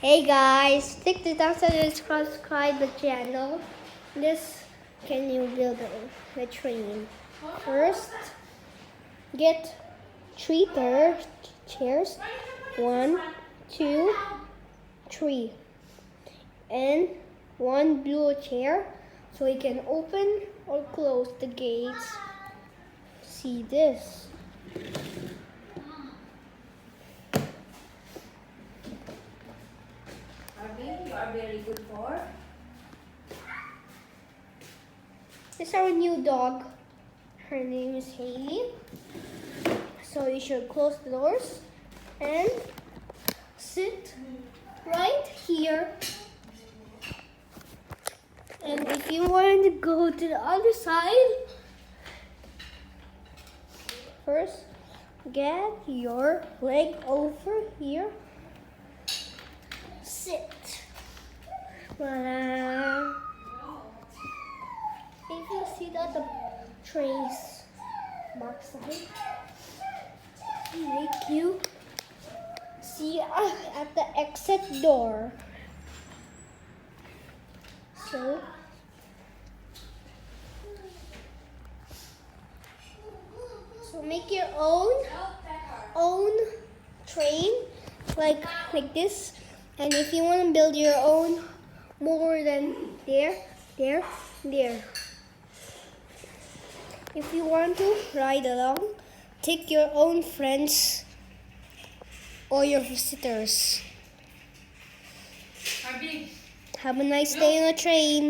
Hey guys, click the thumbs up and subscribe the channel. This can you build the train. First, get three chairs. 1, 2, 3. And one blue chair so you can open or close the gates. See this. You are very good for. This is our new dog. Her name is Haley. So you should close the doors and sit right here. And if you want to go to the other side, first get your leg over here. Sit. Voila. If you see that the trains marks side, make you see at the exit door. So make your own train like this. And if you want to build your own more than there. If you want to ride along, take your own friends or your visitors. Have a nice day on the train.